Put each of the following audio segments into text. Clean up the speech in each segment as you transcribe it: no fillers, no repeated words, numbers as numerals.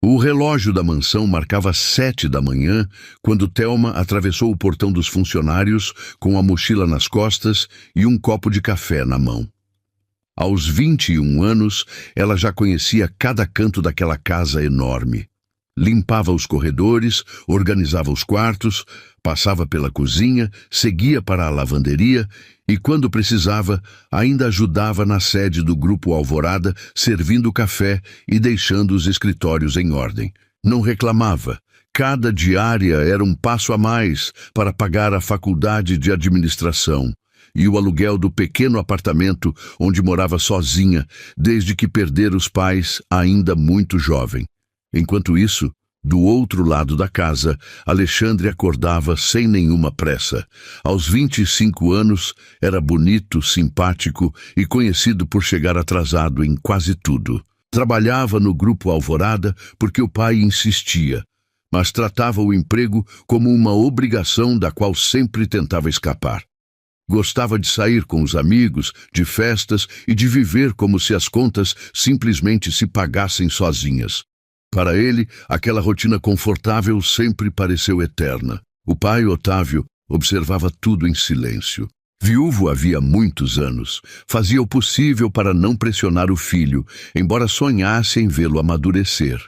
O relógio da mansão marcava 7 da manhã quando Thelma atravessou o portão dos funcionários com a mochila nas costas e um copo de café na mão. Aos 21 anos, ela já conhecia cada canto daquela casa enorme. Limpava os corredores, organizava os quartos, passava pela cozinha, seguia para a lavanderia e, quando precisava, ainda ajudava na sede do Grupo Alvorada, servindo café e deixando os escritórios em ordem. Não reclamava. Cada diária era um passo a mais para pagar a faculdade de administração e o aluguel do pequeno apartamento onde morava sozinha, desde que perdera os pais ainda muito jovem. Enquanto isso, do outro lado da casa, Alexandre acordava sem nenhuma pressa. Aos 25 anos, era bonito, simpático e conhecido por chegar atrasado em quase tudo. Trabalhava no Grupo Alvorada porque o pai insistia, mas tratava o emprego como uma obrigação da qual sempre tentava escapar. Gostava de sair com os amigos, de festas e de viver como se as contas simplesmente se pagassem sozinhas. Para ele, aquela rotina confortável sempre pareceu eterna. O pai, Otávio, observava tudo em silêncio. Viúvo havia muitos anos, fazia o possível para não pressionar o filho, embora sonhasse em vê-lo amadurecer.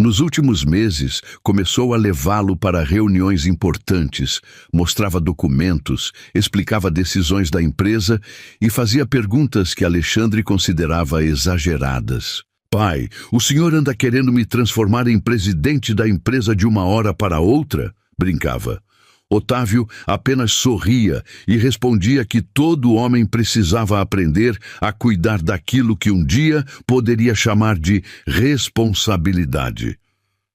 Nos últimos meses, começou a levá-lo para reuniões importantes, mostrava documentos, explicava decisões da empresa e fazia perguntas que Alexandre considerava exageradas. Pai, o senhor anda querendo me transformar em presidente da empresa de uma hora para outra? Brincava. Otávio apenas sorria e respondia que todo homem precisava aprender a cuidar daquilo que um dia poderia chamar de responsabilidade.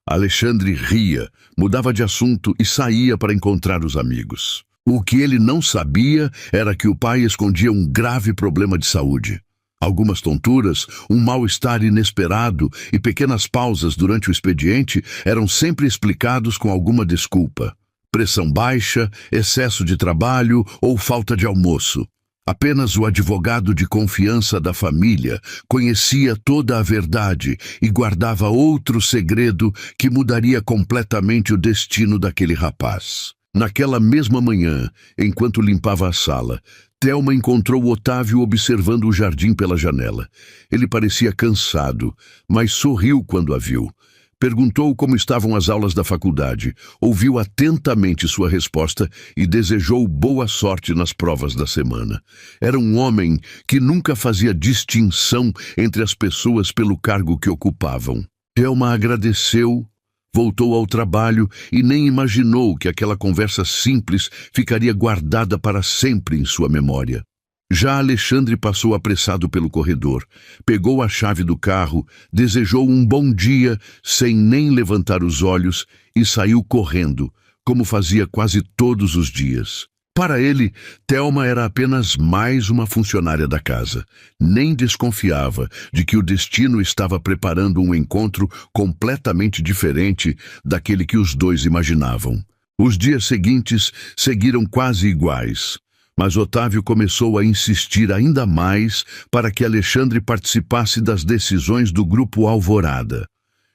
Alexandre ria, mudava de assunto e saía para encontrar os amigos. O que ele não sabia era que o pai escondia um grave problema de saúde. Algumas tonturas, um mal-estar inesperado e pequenas pausas durante o expediente eram sempre explicados com alguma desculpa. Pressão baixa, excesso de trabalho ou falta de almoço. Apenas o advogado de confiança da família conhecia toda a verdade e guardava outro segredo que mudaria completamente o destino daquele rapaz. Naquela mesma manhã, enquanto limpava a sala, Thelma encontrou Otávio observando o jardim pela janela. Ele parecia cansado, mas sorriu quando a viu. Perguntou como estavam as aulas da faculdade, ouviu atentamente sua resposta e desejou boa sorte nas provas da semana. Era um homem que nunca fazia distinção entre as pessoas pelo cargo que ocupavam. Thelma agradeceu, voltou ao trabalho e nem imaginou que aquela conversa simples ficaria guardada para sempre em sua memória. Já Alexandre passou apressado pelo corredor, pegou a chave do carro, desejou um bom dia sem nem levantar os olhos e saiu correndo, como fazia quase todos os dias. Para ele, Thelma era apenas mais uma funcionária da casa. Nem desconfiava de que o destino estava preparando um encontro completamente diferente daquele que os dois imaginavam. Os dias seguintes seguiram quase iguais, mas Otávio começou a insistir ainda mais para que Alexandre participasse das decisões do Grupo Alvorada.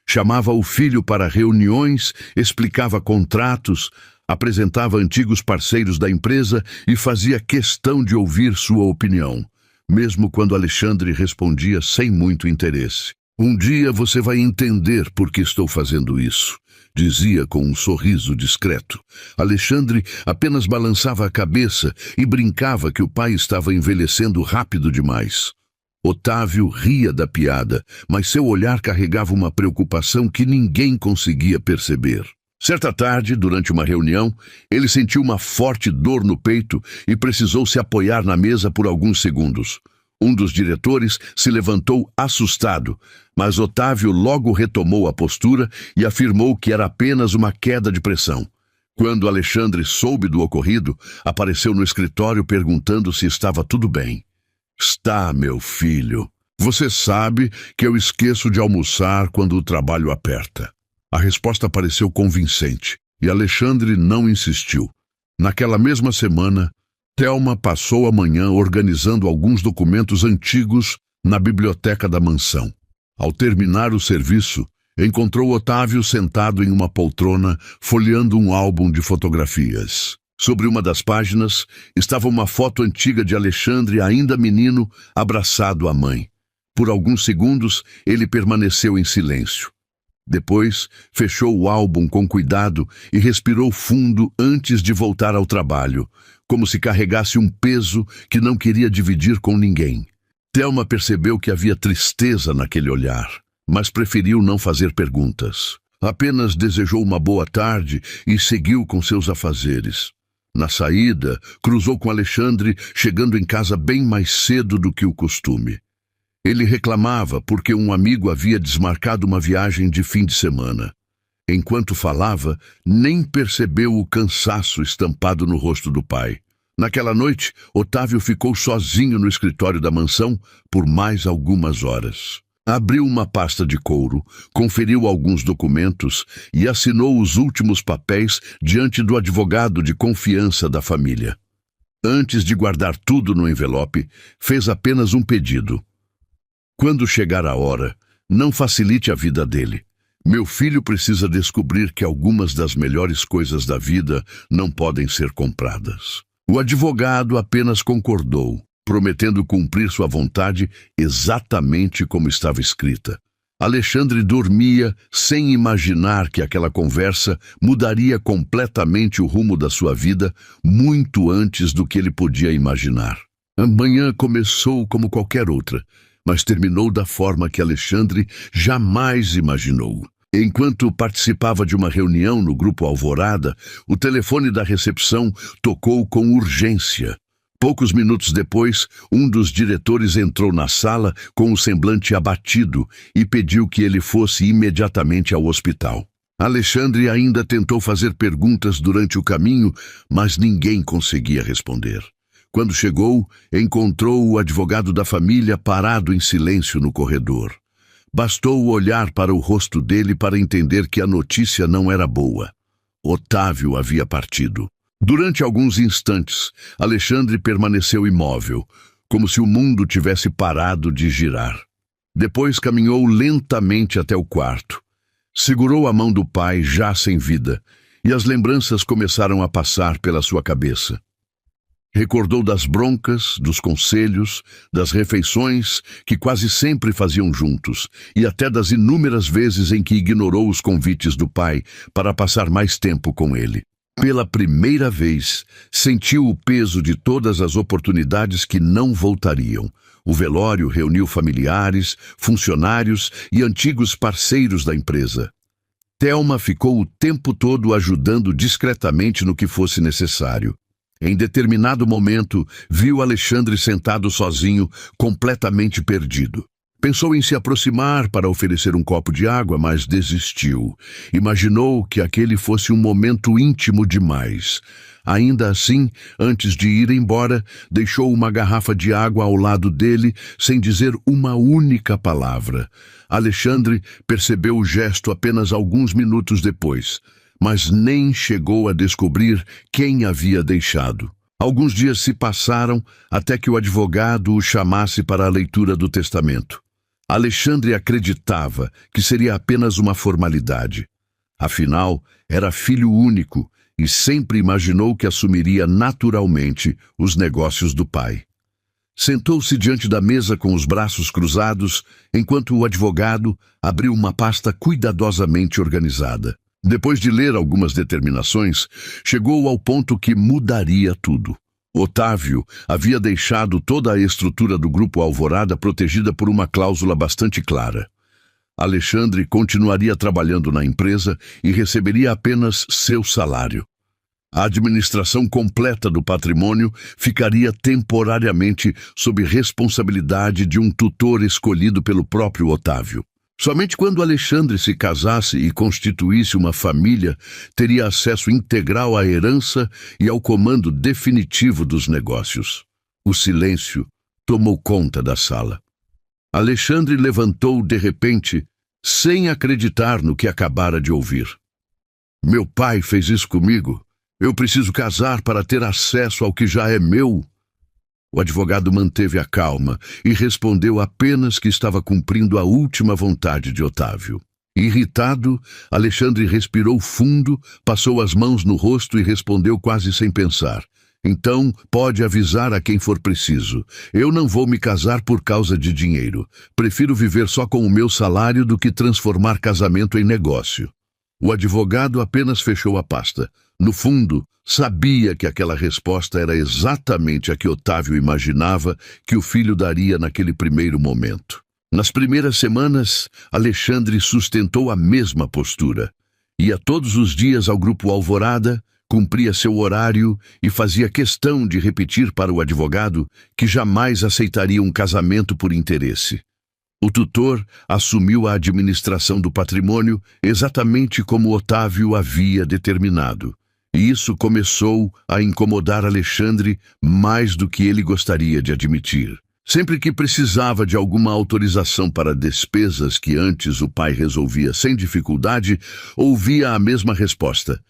Chamava o filho para reuniões, explicava contratos, apresentava antigos parceiros da empresa e fazia questão de ouvir sua opinião, mesmo quando Alexandre respondia sem muito interesse. Um dia você vai entender por que estou fazendo isso, dizia com um sorriso discreto. Alexandre apenas balançava a cabeça e brincava que o pai estava envelhecendo rápido demais. Otávio ria da piada, mas seu olhar carregava uma preocupação que ninguém conseguia perceber. Certa tarde, durante uma reunião, ele sentiu uma forte dor no peito e precisou se apoiar na mesa por alguns segundos. Um dos diretores se levantou assustado, mas Otávio logo retomou a postura e afirmou que era apenas uma queda de pressão. Quando Alexandre soube do ocorrido, apareceu no escritório perguntando se estava tudo bem. "Está, meu filho. Você sabe que eu esqueço de almoçar quando o trabalho aperta." A resposta pareceu convincente, e Alexandre não insistiu. Naquela mesma semana, Thelma passou a manhã organizando alguns documentos antigos na biblioteca da mansão. Ao terminar o serviço, Encontrou Otávio sentado em uma poltrona, folheando um álbum de fotografias. Sobre uma das páginas estava uma foto antiga de Alexandre, ainda menino, abraçado à mãe. Por alguns segundos, ele permaneceu em silêncio. Depois, fechou o álbum com cuidado e respirou fundo antes de voltar ao trabalho, como se carregasse um peso que não queria dividir com ninguém. Thelma percebeu que havia tristeza naquele olhar, mas preferiu não fazer perguntas. Apenas desejou uma boa tarde e seguiu com seus afazeres. Na saída, cruzou com Alexandre, chegando em casa bem mais cedo do que o costume. Ele reclamava porque um amigo havia desmarcado uma viagem de fim de semana. Enquanto falava, nem percebeu o cansaço estampado no rosto do pai. Naquela noite, Otávio ficou sozinho no escritório da mansão por mais algumas horas. Abriu uma pasta de couro, conferiu alguns documentos e assinou os últimos papéis diante do advogado de confiança da família. Antes de guardar tudo no envelope, fez apenas um pedido. Quando chegar a hora, não facilite a vida dele. Meu filho precisa descobrir que algumas das melhores coisas da vida não podem ser compradas. O advogado apenas concordou, prometendo cumprir sua vontade exatamente como estava escrita. Alexandre dormia sem imaginar que aquela conversa mudaria completamente o rumo da sua vida muito antes do que ele podia imaginar. A manhã começou como qualquer outra, mas terminou da forma que Alexandre jamais imaginou. Enquanto participava de uma reunião no Grupo Alvorada, o telefone da recepção tocou com urgência. Poucos minutos depois, um dos diretores entrou na sala com o semblante abatido e pediu que ele fosse imediatamente ao hospital. Alexandre ainda tentou fazer perguntas durante o caminho, mas ninguém conseguia responder. Quando chegou, encontrou o advogado da família parado em silêncio no corredor. Bastou olhar para o rosto dele para entender que a notícia não era boa. Otávio havia partido. Durante alguns instantes, Alexandre permaneceu imóvel, como se o mundo tivesse parado de girar. Depois caminhou lentamente até o quarto. Segurou a mão do pai, já sem vida, e as lembranças começaram a passar pela sua cabeça. Recordou das broncas, dos conselhos, das refeições que quase sempre faziam juntos, e até das inúmeras vezes em que ignorou os convites do pai para passar mais tempo com ele. Pela primeira vez, sentiu o peso de todas as oportunidades que não voltariam. O velório reuniu familiares, funcionários e antigos parceiros da empresa. Thelma ficou o tempo todo ajudando discretamente no que fosse necessário. Em determinado momento, viu Alexandre sentado sozinho, completamente perdido. Pensou em se aproximar para oferecer um copo de água, mas desistiu. Imaginou que aquele fosse um momento íntimo demais. Ainda assim, antes de ir embora, deixou uma garrafa de água ao lado dele, sem dizer uma única palavra. Alexandre percebeu o gesto apenas alguns minutos depois, mas nem chegou a descobrir quem havia deixado. Alguns dias se passaram até que o advogado o chamasse para a leitura do testamento. Alexandre acreditava que seria apenas uma formalidade. Afinal, era filho único e sempre imaginou que assumiria naturalmente os negócios do pai. Sentou-se diante da mesa com os braços cruzados, enquanto o advogado abriu uma pasta cuidadosamente organizada. Depois de ler algumas determinações, chegou ao ponto que mudaria tudo. Otávio havia deixado toda a estrutura do Grupo Alvorada protegida por uma cláusula bastante clara. Alexandre continuaria trabalhando na empresa e receberia apenas seu salário. A administração completa do patrimônio ficaria temporariamente sob responsabilidade de um tutor escolhido pelo próprio Otávio. Somente quando Alexandre se casasse e constituísse uma família, teria acesso integral à herança e ao comando definitivo dos negócios. O silêncio tomou conta da sala. Alexandre levantou de repente, sem acreditar no que acabara de ouvir. Meu pai fez isso comigo. Eu preciso casar para ter acesso ao que já é meu. O advogado manteve a calma e respondeu apenas que estava cumprindo a última vontade de Otávio. Irritado, Alexandre respirou fundo, passou as mãos no rosto e respondeu quase sem pensar. Então, pode avisar a quem for preciso. Eu não vou me casar por causa de dinheiro. Prefiro viver só com o meu salário do que transformar casamento em negócio. O advogado apenas fechou a pasta. No fundo, sabia que aquela resposta era exatamente a que Otávio imaginava que o filho daria naquele primeiro momento. Nas primeiras semanas, Alexandre sustentou a mesma postura. Ia todos os dias ao Grupo Alvorada, cumpria seu horário e fazia questão de repetir para o advogado que jamais aceitaria um casamento por interesse. O tutor assumiu a administração do patrimônio exatamente como Otávio havia determinado. E isso começou a incomodar Alexandre mais do que ele gostaria de admitir. Sempre que precisava de alguma autorização para despesas que antes o pai resolvia sem dificuldade, ouvia a mesma resposta: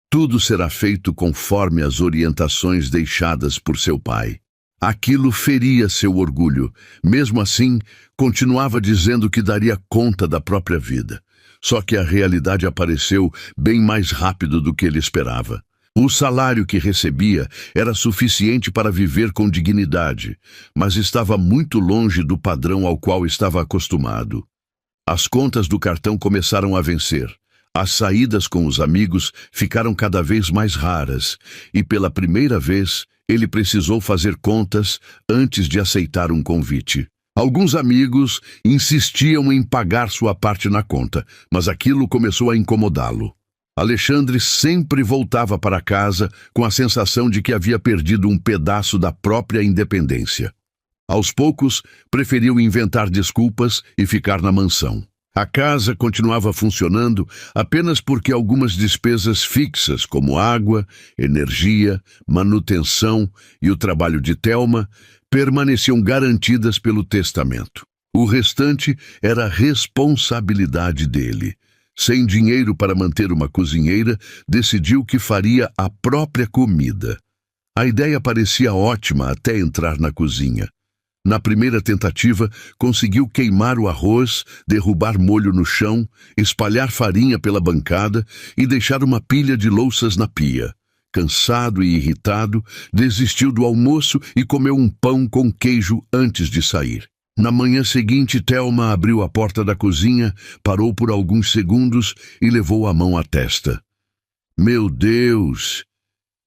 tudo será feito conforme as orientações deixadas por seu pai. Aquilo feria seu orgulho. Mesmo assim, continuava dizendo que daria conta da própria vida. Só que a realidade apareceu bem mais rápido do que ele esperava. O salário que recebia era suficiente para viver com dignidade, mas estava muito longe do padrão ao qual estava acostumado. As contas do cartão começaram a vencer. As saídas com os amigos ficaram cada vez mais raras, e pela primeira vez ele precisou fazer contas antes de aceitar um convite. Alguns amigos insistiam em pagar sua parte na conta, mas aquilo começou a incomodá-lo. Alexandre sempre voltava para casa com a sensação de que havia perdido um pedaço da própria independência. Aos poucos, preferiu inventar desculpas e ficar na mansão. A casa continuava funcionando apenas porque algumas despesas fixas, como água, energia, manutenção e o trabalho de Thelma, permaneciam garantidas pelo testamento. O restante era responsabilidade dele. Sem dinheiro para manter uma cozinheira, decidiu que faria a própria comida. A ideia parecia ótima até entrar na cozinha. Na primeira tentativa, conseguiu queimar o arroz, derrubar molho no chão, espalhar farinha pela bancada e deixar uma pilha de louças na pia. Cansado e irritado, desistiu do almoço e comeu um pão com queijo antes de sair. Na manhã seguinte, Thelma abriu a porta da cozinha, parou por alguns segundos e levou a mão à testa. Meu Deus!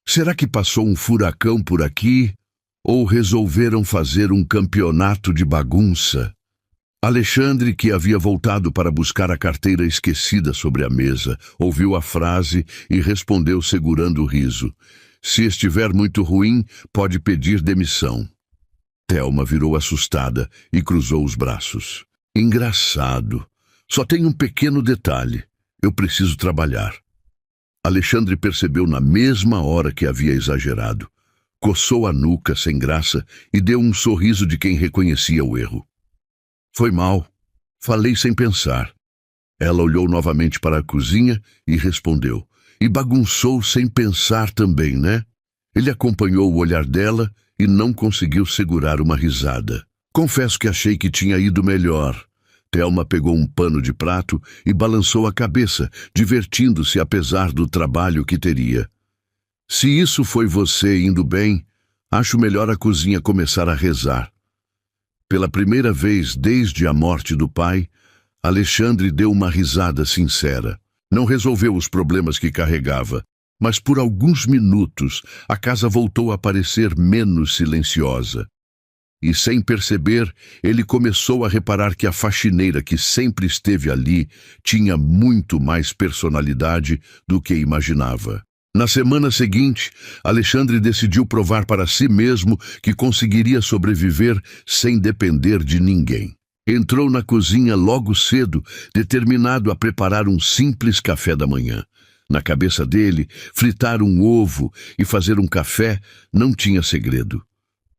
Será que passou um furacão por aqui? Ou resolveram fazer um campeonato de bagunça? Alexandre, que havia voltado para buscar a carteira esquecida sobre a mesa, ouviu a frase e respondeu segurando o riso. Se estiver muito ruim, pode pedir demissão. Thelma virou assustada e cruzou os braços. Engraçado. Só tem um pequeno detalhe. Eu preciso trabalhar. Alexandre percebeu na mesma hora que havia exagerado. Coçou a nuca sem graça e deu um sorriso de quem reconhecia o erro. Foi mal. Falei sem pensar. Ela olhou novamente para a cozinha e respondeu. E bagunçou sem pensar também, né? Ele acompanhou o olhar dela e não conseguiu segurar uma risada. Confesso que achei que tinha ido melhor. Thelma pegou um pano de prato e balançou a cabeça, divertindo-se apesar do trabalho que teria. Se isso foi você indo bem, acho melhor a cozinha começar a rezar. Pela primeira vez desde a morte do pai, Alexandre deu uma risada sincera. Não resolveu os problemas que carregava, mas por alguns minutos a casa voltou a parecer menos silenciosa. E sem perceber, ele começou a reparar que a faxineira que sempre esteve ali tinha muito mais personalidade do que imaginava. Na semana seguinte, Alexandre decidiu provar para si mesmo que conseguiria sobreviver sem depender de ninguém. Entrou na cozinha logo cedo, determinado a preparar um simples café da manhã. Na cabeça dele, fritar um ovo e fazer um café não tinha segredo.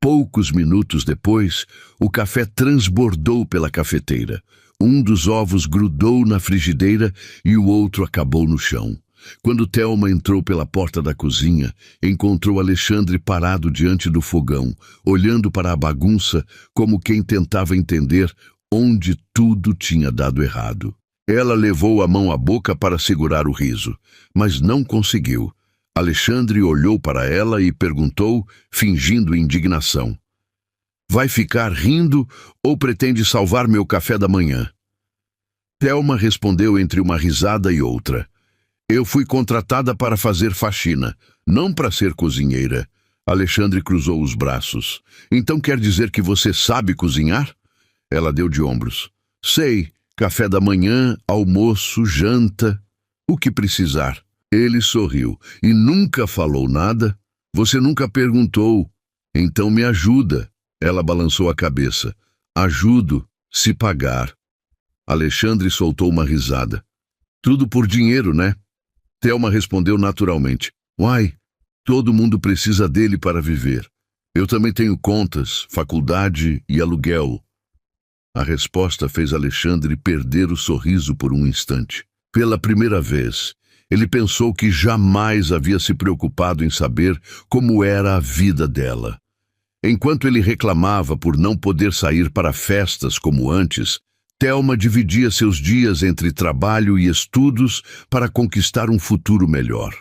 Poucos minutos depois, o café transbordou pela cafeteira. Um dos ovos grudou na frigideira e o outro acabou no chão. Quando Thelma entrou pela porta da cozinha, encontrou Alexandre parado diante do fogão, olhando para a bagunça como quem tentava entender onde tudo tinha dado errado. Ela levou a mão à boca para segurar o riso, mas não conseguiu. Alexandre olhou para ela e perguntou, fingindo indignação: vai ficar rindo ou pretende salvar meu café da manhã? Thelma respondeu entre uma risada e outra: eu fui contratada para fazer faxina, não para ser cozinheira. Alexandre cruzou os braços. Então quer dizer que você sabe cozinhar? Ela deu de ombros. Sei, café da manhã, almoço, janta, o que precisar. Ele sorriu. E nunca falou nada? Você nunca perguntou. Então me ajuda. Ela balançou a cabeça. Ajudo, se pagar. Alexandre soltou uma risada. Tudo por dinheiro, né? Thelma respondeu naturalmente. Uai, todo mundo precisa dele para viver. Eu também tenho contas, faculdade e aluguel. A resposta fez Alexandre perder o sorriso por um instante. Pela primeira vez, ele pensou que jamais havia se preocupado em saber como era a vida dela. Enquanto ele reclamava por não poder sair para festas como antes, Thelma dividia seus dias entre trabalho e estudos para conquistar um futuro melhor.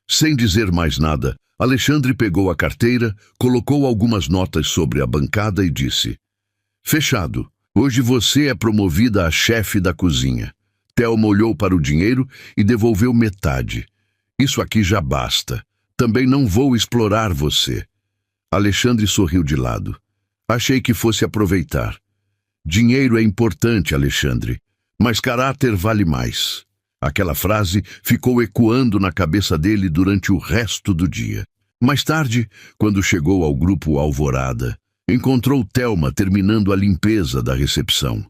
Sem dizer mais nada, Alexandre pegou a carteira, colocou algumas notas sobre a bancada e disse: fechado, hoje você é promovida a chefe da cozinha. Thelma olhou para o dinheiro e devolveu metade. Isso aqui já basta. Também não vou explorar você. Alexandre sorriu de lado. Achei que fosse aproveitar. Dinheiro é importante, Alexandre, mas caráter vale mais. Aquela frase ficou ecoando na cabeça dele durante o resto do dia. Mais tarde, quando chegou ao grupo Alvorada, encontrou Thelma terminando a limpeza da recepção.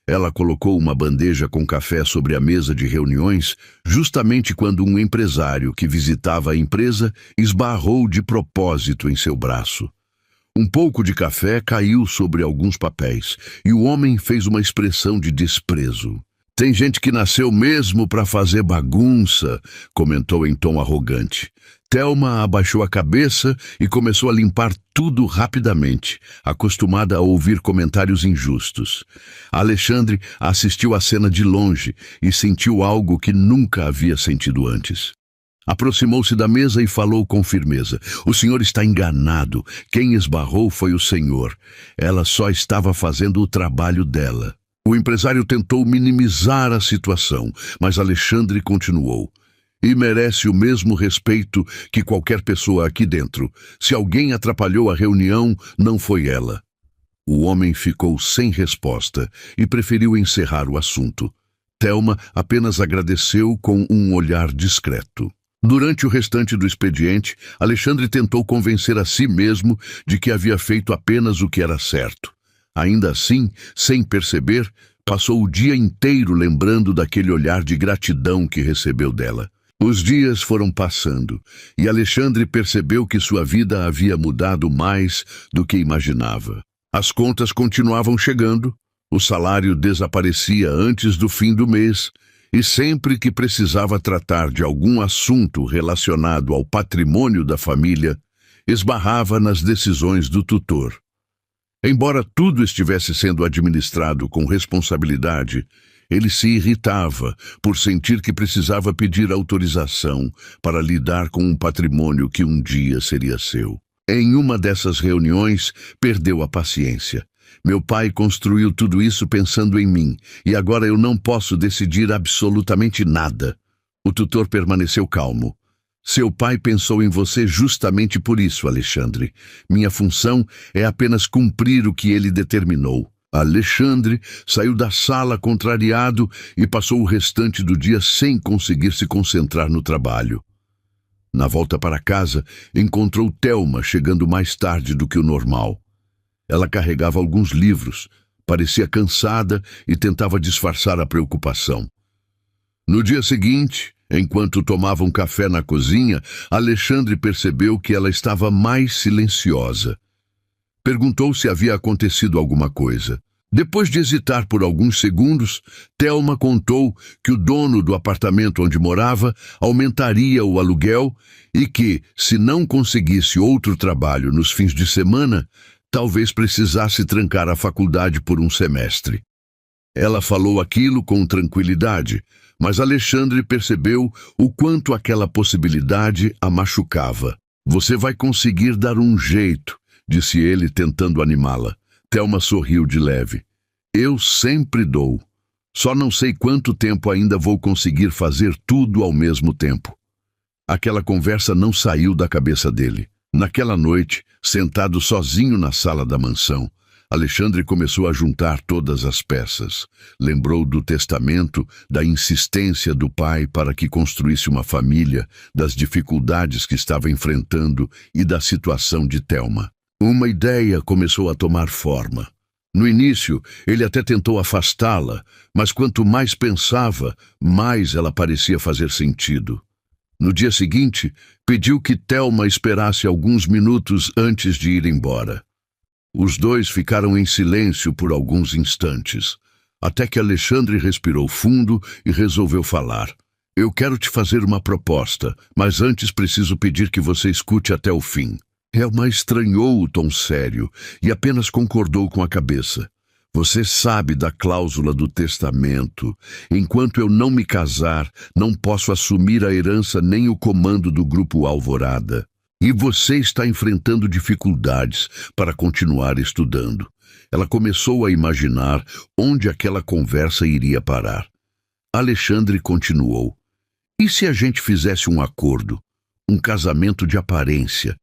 Ela colocou uma bandeja com café sobre a mesa de reuniões, justamente quando um empresário que visitava a empresa esbarrou de propósito em seu braço. Um pouco de café caiu sobre alguns papéis, e o homem fez uma expressão de desprezo. Tem gente que nasceu mesmo para fazer bagunça, comentou em tom arrogante. Thelma abaixou a cabeça e começou a limpar tudo rapidamente, acostumada a ouvir comentários injustos. Alexandre assistiu à cena de longe e sentiu algo que nunca havia sentido antes. Aproximou-se da mesa e falou com firmeza. O senhor está enganado. Quem esbarrou foi o senhor. Ela só estava fazendo o trabalho dela. O empresário tentou minimizar a situação, mas Alexandre continuou. E merece o mesmo respeito que qualquer pessoa aqui dentro. Se alguém atrapalhou a reunião, não foi ela. O homem ficou sem resposta e preferiu encerrar o assunto. Thelma apenas agradeceu com um olhar discreto. Durante o restante do expediente, Alexandre tentou convencer a si mesmo de que havia feito apenas o que era certo. Ainda assim, sem perceber, passou o dia inteiro lembrando daquele olhar de gratidão que recebeu dela. Os dias foram passando, e Alexandre percebeu que sua vida havia mudado mais do que imaginava. As contas continuavam chegando, o salário desaparecia antes do fim do mês, e sempre que precisava tratar de algum assunto relacionado ao patrimônio da família, esbarrava nas decisões do tutor. Embora tudo estivesse sendo administrado com responsabilidade, ele se irritava por sentir que precisava pedir autorização para lidar com um patrimônio que um dia seria seu. Em uma dessas reuniões, perdeu a paciência. Meu pai construiu tudo isso pensando em mim, e agora eu não posso decidir absolutamente nada. O tutor permaneceu calmo. Seu pai pensou em você justamente por isso, Alexandre. Minha função é apenas cumprir o que ele determinou. Alexandre saiu da sala contrariado e passou o restante do dia sem conseguir se concentrar no trabalho. Na volta para casa, encontrou Thelma chegando mais tarde do que o normal. Ela carregava alguns livros, parecia cansada e tentava disfarçar a preocupação. No dia seguinte, enquanto tomavam café na cozinha, Alexandre percebeu que ela estava mais silenciosa. Perguntou se havia acontecido alguma coisa. Depois de hesitar por alguns segundos, Thelma contou que o dono do apartamento onde morava aumentaria o aluguel e que, se não conseguisse outro trabalho nos fins de semana, talvez precisasse trancar a faculdade por um semestre. Ela falou aquilo com tranquilidade, mas Alexandre percebeu o quanto aquela possibilidade a machucava. Você vai conseguir dar um jeito, disse ele, tentando animá-la. Thelma sorriu de leve. Eu sempre dou. Só não sei quanto tempo ainda vou conseguir fazer tudo ao mesmo tempo. Aquela conversa não saiu da cabeça dele. Naquela noite, sentado sozinho na sala da mansão, Alexandre começou a juntar todas as peças. Lembrou do testamento, da insistência do pai para que construísse uma família, das dificuldades que estava enfrentando e da situação de Thelma. Uma ideia começou a tomar forma. No início, ele até tentou afastá-la, mas quanto mais pensava, mais ela parecia fazer sentido. No dia seguinte, pediu que Thelma esperasse alguns minutos antes de ir embora. Os dois ficaram em silêncio por alguns instantes, até que Alexandre respirou fundo e resolveu falar. Eu quero te fazer uma proposta, mas antes preciso pedir que você escute até o fim. Thelma estranhou o tom sério e apenas concordou com a cabeça. Você sabe da cláusula do testamento. Enquanto eu não me casar, não posso assumir a herança nem o comando do Grupo Alvorada. E você está enfrentando dificuldades para continuar estudando. Ela começou a imaginar onde aquela conversa iria parar. Alexandre continuou. E se a gente fizesse um acordo? Um casamento de aparência?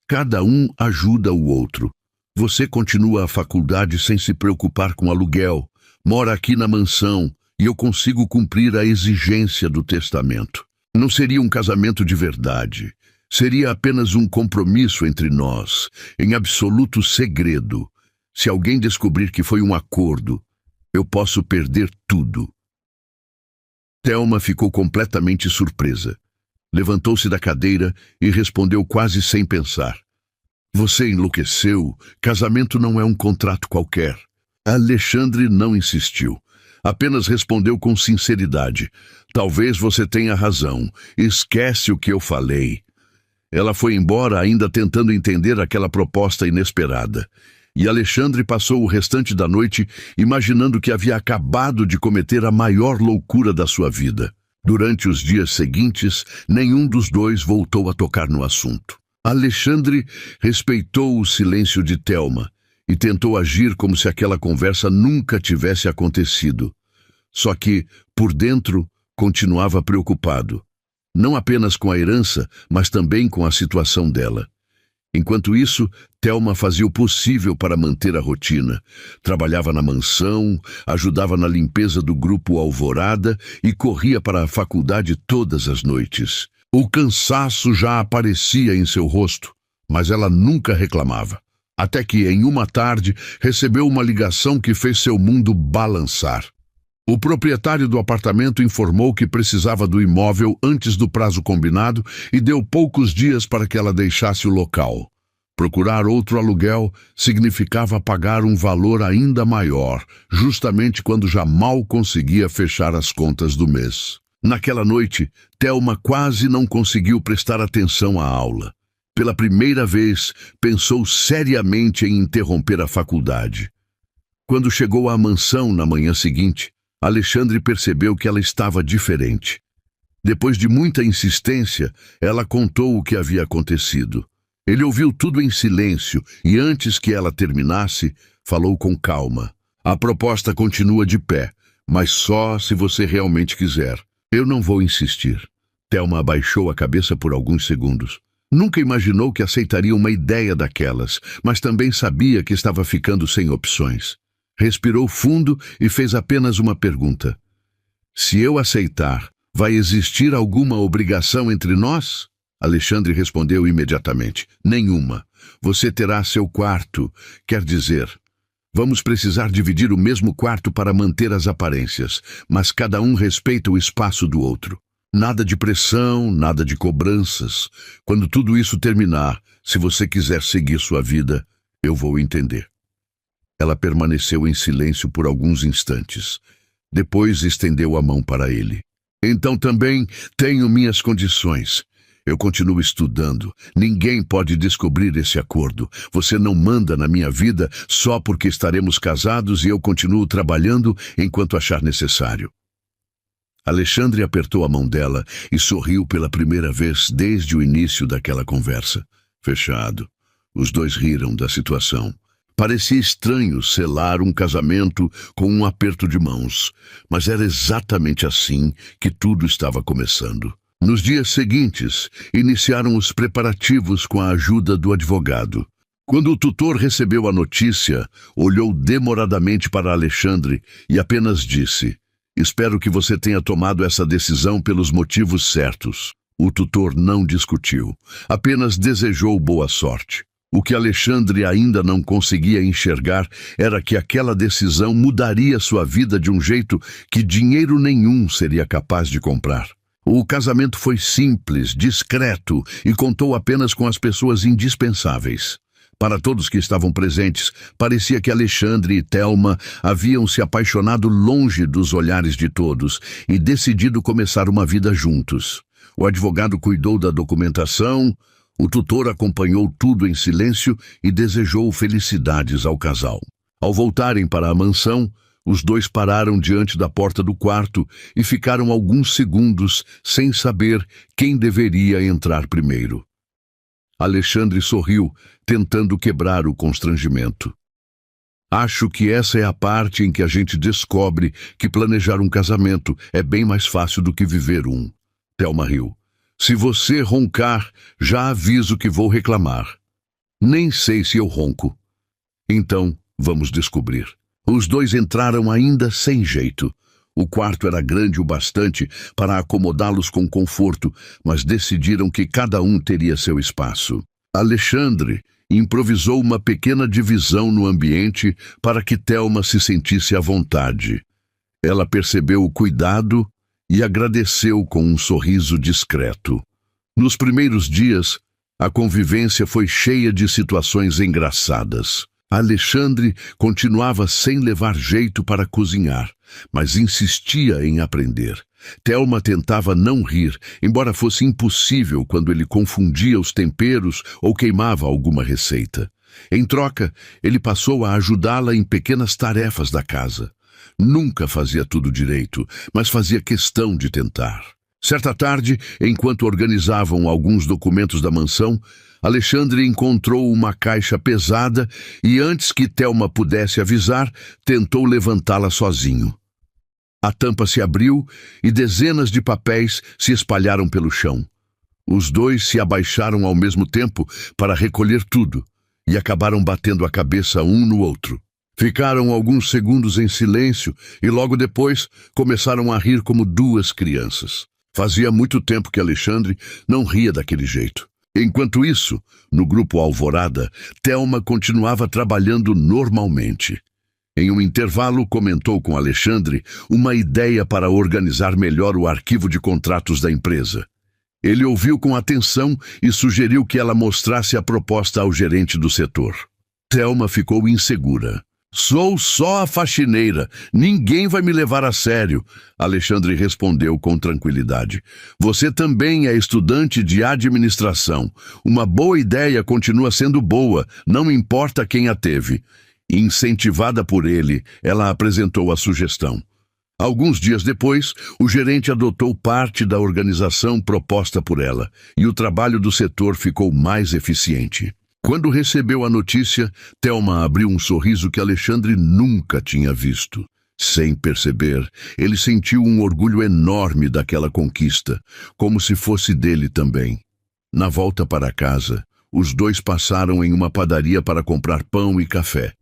Cada um ajuda o outro. Você continua a faculdade sem se preocupar com aluguel, mora aqui na mansão e eu consigo cumprir a exigência do testamento. Não seria um casamento de verdade. Seria apenas um compromisso entre nós, em absoluto segredo. Se alguém descobrir que foi um acordo, eu posso perder tudo. Thelma ficou completamente surpresa. Levantou-se da cadeira e respondeu quase sem pensar. Você enlouqueceu. Casamento não é um contrato qualquer. Alexandre não insistiu. Apenas respondeu com sinceridade. Talvez você tenha razão. Esquece o que eu falei. Ela foi embora ainda tentando entender aquela proposta inesperada. E Alexandre passou o restante da noite imaginando que havia acabado de cometer a maior loucura da sua vida. Durante os dias seguintes, nenhum dos dois voltou a tocar no assunto. Alexandre respeitou o silêncio de Thelma e tentou agir como se aquela conversa nunca tivesse acontecido. Só que, por dentro, continuava preocupado. Não apenas com a herança, mas também com a situação dela. Enquanto isso, Thelma fazia o possível para manter a rotina. Trabalhava na mansão, ajudava na limpeza do Grupo Alvorada e corria para a faculdade todas as noites. O cansaço já aparecia em seu rosto, mas ela nunca reclamava. Até que, em uma tarde, recebeu uma ligação que fez seu mundo balançar. O proprietário do apartamento informou que precisava do imóvel antes do prazo combinado e deu poucos dias para que ela deixasse o local. Procurar outro aluguel significava pagar um valor ainda maior, justamente quando já mal conseguia fechar as contas do mês. Naquela noite, Thelma quase não conseguiu prestar atenção à aula. Pela primeira vez, pensou seriamente em interromper a faculdade. Quando chegou à mansão na manhã seguinte, Alexandre percebeu que ela estava diferente. Depois de muita insistência, ela contou o que havia acontecido. Ele ouviu tudo em silêncio e, antes que ela terminasse, falou com calma. A proposta continua de pé, mas só se você realmente quiser. Eu não vou insistir. Thelma abaixou a cabeça por alguns segundos. Nunca imaginou que aceitaria uma ideia daquelas, mas também sabia que estava ficando sem opções. Respirou fundo e fez apenas uma pergunta. Se eu aceitar, vai existir alguma obrigação entre nós? Alexandre respondeu imediatamente. Nenhuma. Você terá seu quarto. Quer dizer, vamos precisar dividir o mesmo quarto para manter as aparências, mas cada um respeita o espaço do outro. Nada de pressão, nada de cobranças. Quando tudo isso terminar, se você quiser seguir sua vida, eu vou entender. Ela permaneceu em silêncio por alguns instantes. Depois estendeu a mão para ele. Então também tenho minhas condições. Eu continuo estudando. Ninguém pode descobrir esse acordo. Você não manda na minha vida só porque estaremos casados e eu continuo trabalhando enquanto achar necessário. Alexandre apertou a mão dela e sorriu pela primeira vez desde o início daquela conversa. Fechado. Os dois riram da situação. Parecia estranho selar um casamento com um aperto de mãos, mas era exatamente assim que tudo estava começando. Nos dias seguintes, iniciaram os preparativos com a ajuda do advogado. Quando o tutor recebeu a notícia, olhou demoradamente para Alexandre e apenas disse: "Espero que você tenha tomado essa decisão pelos motivos certos." O tutor não discutiu, apenas desejou boa sorte. O que Alexandre ainda não conseguia enxergar era que aquela decisão mudaria sua vida de um jeito que dinheiro nenhum seria capaz de comprar. O casamento foi simples, discreto e contou apenas com as pessoas indispensáveis. Para todos que estavam presentes, parecia que Alexandre e Thelma haviam se apaixonado longe dos olhares de todos e decidido começar uma vida juntos. O advogado cuidou da documentação, o tutor acompanhou tudo em silêncio e desejou felicidades ao casal. Ao voltarem para a mansão, os dois pararam diante da porta do quarto e ficaram alguns segundos sem saber quem deveria entrar primeiro. Alexandre sorriu, tentando quebrar o constrangimento. "Acho que essa é a parte em que a gente descobre que planejar um casamento é bem mais fácil do que viver um." Thelma riu. "Se você roncar, já aviso que vou reclamar." "Nem sei se eu ronco." "Então, vamos descobrir." Os dois entraram ainda sem jeito. O quarto era grande o bastante para acomodá-los com conforto, mas decidiram que cada um teria seu espaço. Alexandre improvisou uma pequena divisão no ambiente para que Thelma se sentisse à vontade. Ela percebeu o cuidado e agradeceu com um sorriso discreto. Nos primeiros dias, a convivência foi cheia de situações engraçadas. Alexandre continuava sem levar jeito para cozinhar, mas insistia em aprender. Thelma tentava não rir, embora fosse impossível quando ele confundia os temperos ou queimava alguma receita. Em troca, ele passou a ajudá-la em pequenas tarefas da casa. Nunca fazia tudo direito, mas fazia questão de tentar. Certa tarde, enquanto organizavam alguns documentos da mansão, Alexandre encontrou uma caixa pesada e, antes que Thelma pudesse avisar, tentou levantá-la sozinho. A tampa se abriu e dezenas de papéis se espalharam pelo chão. Os dois se abaixaram ao mesmo tempo para recolher tudo e acabaram batendo a cabeça um no outro. Ficaram alguns segundos em silêncio e logo depois começaram a rir como duas crianças. Fazia muito tempo que Alexandre não ria daquele jeito. Enquanto isso, no grupo Alvorada, Thelma continuava trabalhando normalmente. Em um intervalo, comentou com Alexandre uma ideia para organizar melhor o arquivo de contratos da empresa. Ele ouviu com atenção e sugeriu que ela mostrasse a proposta ao gerente do setor. Thelma ficou insegura. "Sou só a faxineira, ninguém vai me levar a sério." Alexandre respondeu com tranquilidade. "Você também é estudante de administração. Uma boa ideia continua sendo boa, não importa quem a teve." Incentivada por ele, ela apresentou a sugestão. Alguns dias depois, o gerente adotou parte da organização proposta por ela, e o trabalho do setor ficou mais eficiente. Quando recebeu a notícia, Thelma abriu um sorriso que Alexandre nunca tinha visto. Sem perceber, ele sentiu um orgulho enorme daquela conquista, como se fosse dele também. Na volta para casa, os dois passaram em uma padaria para comprar pão e café.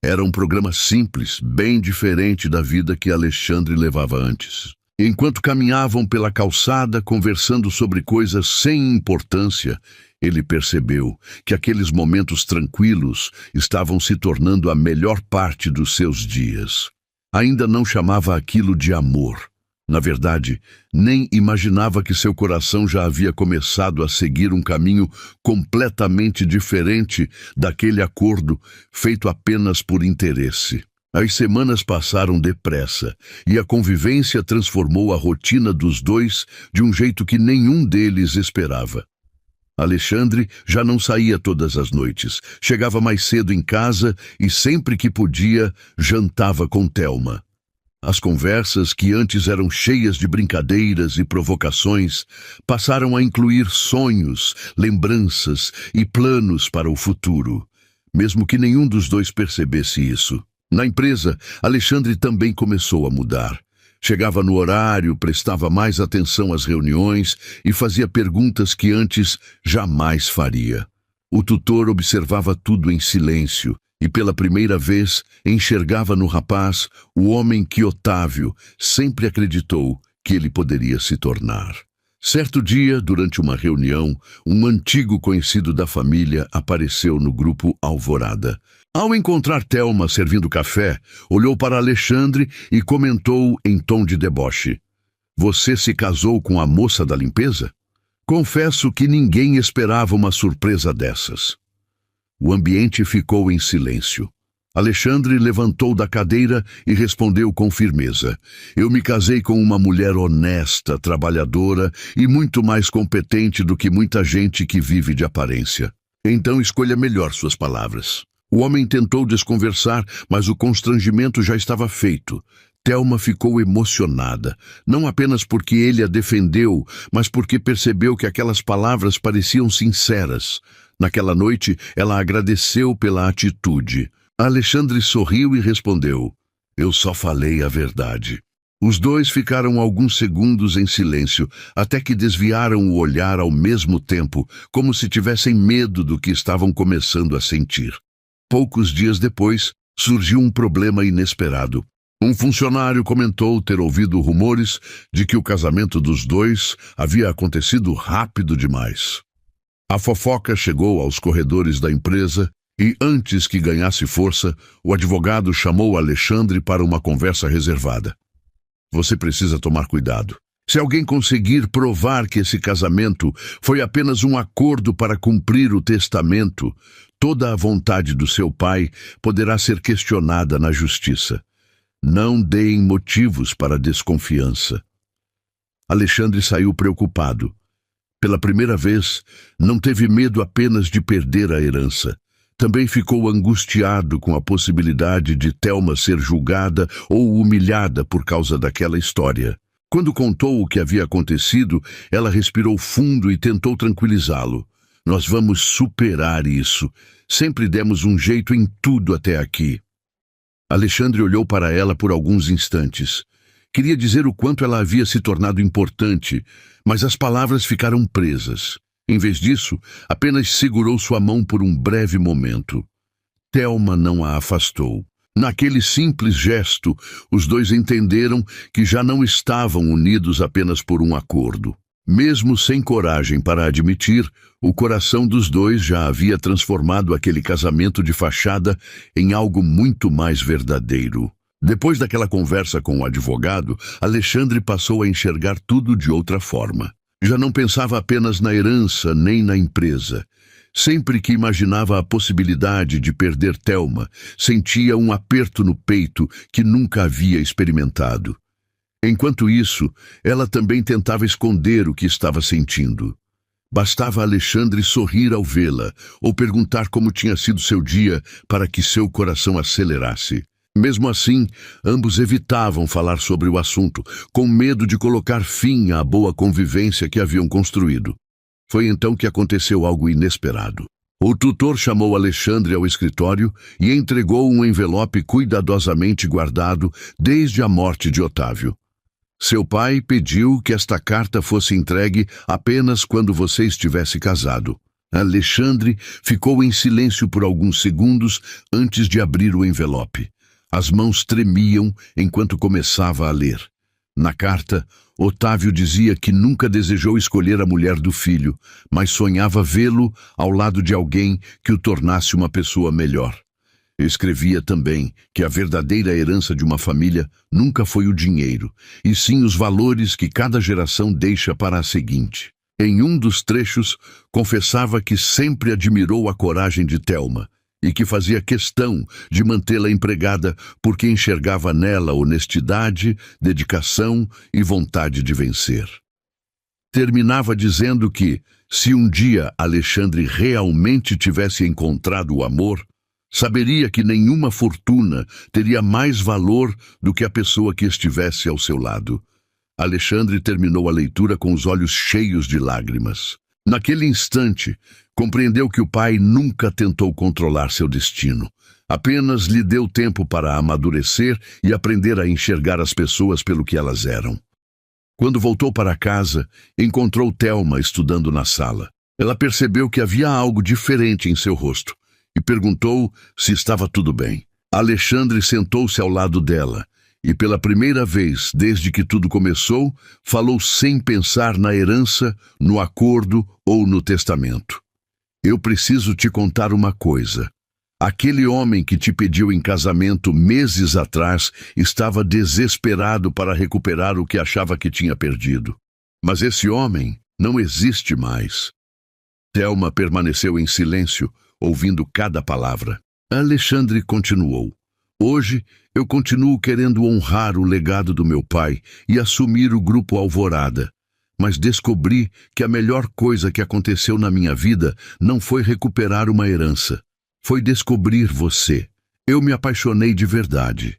Era um programa simples, bem diferente da vida que Alexandre levava antes. Enquanto caminhavam pela calçada, conversando sobre coisas sem importância, ele percebeu que aqueles momentos tranquilos estavam se tornando a melhor parte dos seus dias. Ainda não chamava aquilo de amor. Na verdade, nem imaginava que seu coração já havia começado a seguir um caminho completamente diferente daquele acordo feito apenas por interesse. As semanas passaram depressa e a convivência transformou a rotina dos dois de um jeito que nenhum deles esperava. Alexandre já não saía todas as noites, chegava mais cedo em casa e sempre que podia, jantava com Thelma. As conversas, que antes eram cheias de brincadeiras e provocações, passaram a incluir sonhos, lembranças e planos para o futuro, mesmo que nenhum dos dois percebesse isso. Na empresa, Alexandre também começou a mudar. Chegava no horário, prestava mais atenção às reuniões e fazia perguntas que antes jamais faria. O tutor observava tudo em silêncio e, pela primeira vez, enxergava no rapaz o homem que Otávio sempre acreditou que ele poderia se tornar. Certo dia, durante uma reunião, um antigo conhecido da família apareceu no grupo Alvorada. Ao encontrar Thelma servindo café, olhou para Alexandre e comentou em tom de deboche: "Você se casou com a moça da limpeza?" Confesso que ninguém esperava uma surpresa dessas. O ambiente ficou em silêncio. Alexandre levantou da cadeira e respondeu com firmeza: "Eu me casei com uma mulher honesta, trabalhadora e muito mais competente do que muita gente que vive de aparência. Então escolha melhor suas palavras." O homem tentou desconversar, mas o constrangimento já estava feito. Thelma ficou emocionada, não apenas porque ele a defendeu, mas porque percebeu que aquelas palavras pareciam sinceras. Naquela noite, ela agradeceu pela atitude. Alexandre sorriu e respondeu: "Eu só falei a verdade." Os dois ficaram alguns segundos em silêncio, até que desviaram o olhar ao mesmo tempo, como se tivessem medo do que estavam começando a sentir. Poucos dias depois, surgiu um problema inesperado. Um funcionário comentou ter ouvido rumores de que o casamento dos dois havia acontecido rápido demais. A fofoca chegou aos corredores da empresa e, antes que ganhasse força, o advogado chamou Alexandre para uma conversa reservada. "Você precisa tomar cuidado. Se alguém conseguir provar que esse casamento foi apenas um acordo para cumprir o testamento, toda a vontade do seu pai poderá ser questionada na justiça. Não deem motivos para desconfiança." Alexandre saiu preocupado. Pela primeira vez, não teve medo apenas de perder a herança. Também ficou angustiado com a possibilidade de Thelma ser julgada ou humilhada por causa daquela história. Quando contou o que havia acontecido, ela respirou fundo e tentou tranquilizá-lo. "Nós vamos superar isso. Sempre demos um jeito em tudo até aqui." Alexandre olhou para ela por alguns instantes. Queria dizer o quanto ela havia se tornado importante, mas as palavras ficaram presas. Em vez disso, apenas segurou sua mão por um breve momento. Thelma não a afastou. Naquele simples gesto, os dois entenderam que já não estavam unidos apenas por um acordo. Mesmo sem coragem para admitir, o coração dos dois já havia transformado aquele casamento de fachada em algo muito mais verdadeiro. Depois daquela conversa com o advogado, Alexandre passou a enxergar tudo de outra forma. Já não pensava apenas na herança nem na empresa. Sempre que imaginava a possibilidade de perder Thelma, sentia um aperto no peito que nunca havia experimentado. Enquanto isso, ela também tentava esconder o que estava sentindo. Bastava Alexandre sorrir ao vê-la ou perguntar como tinha sido seu dia para que seu coração acelerasse. Mesmo assim, ambos evitavam falar sobre o assunto, com medo de colocar fim à boa convivência que haviam construído. Foi então que aconteceu algo inesperado. O tutor chamou Alexandre ao escritório e entregou um envelope cuidadosamente guardado desde a morte de Otávio. "Seu pai pediu que esta carta fosse entregue apenas quando você estivesse casado." Alexandre ficou em silêncio por alguns segundos antes de abrir o envelope. As mãos tremiam enquanto começava a ler. Na carta, Otávio dizia que nunca desejou escolher a mulher do filho, mas sonhava vê-lo ao lado de alguém que o tornasse uma pessoa melhor. Escrevia também que a verdadeira herança de uma família nunca foi o dinheiro, e sim os valores que cada geração deixa para a seguinte. Em um dos trechos, confessava que sempre admirou a coragem de Thelma e que fazia questão de mantê-la empregada porque enxergava nela honestidade, dedicação e vontade de vencer. Terminava dizendo que, se um dia Alexandre realmente tivesse encontrado o amor, saberia que nenhuma fortuna teria mais valor do que a pessoa que estivesse ao seu lado. Alexandre terminou a leitura com os olhos cheios de lágrimas. Naquele instante, compreendeu que o pai nunca tentou controlar seu destino. Apenas lhe deu tempo para amadurecer e aprender a enxergar as pessoas pelo que elas eram. Quando voltou para casa, encontrou Thelma estudando na sala. Ela percebeu que havia algo diferente em seu rosto e perguntou se estava tudo bem. Alexandre sentou-se ao lado dela e, pela primeira vez desde que tudo começou, falou sem pensar na herança, no acordo ou no testamento. Eu preciso te contar uma coisa. Aquele homem que te pediu em casamento meses atrás estava desesperado para recuperar o que achava que tinha perdido. Mas esse homem não existe mais. Thelma permaneceu em silêncio, ouvindo cada palavra. Alexandre continuou. Hoje, eu continuo querendo honrar o legado do meu pai e assumir o Grupo Alvorada. Mas descobri que a melhor coisa que aconteceu na minha vida não foi recuperar uma herança. Foi descobrir você. Eu me apaixonei de verdade.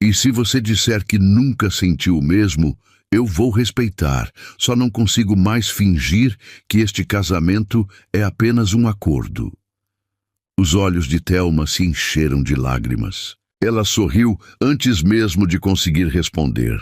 E se você disser que nunca sentiu o mesmo, eu vou respeitar. Só não consigo mais fingir que este casamento é apenas um acordo. Os olhos de Thelma se encheram de lágrimas. Ela sorriu antes mesmo de conseguir responder.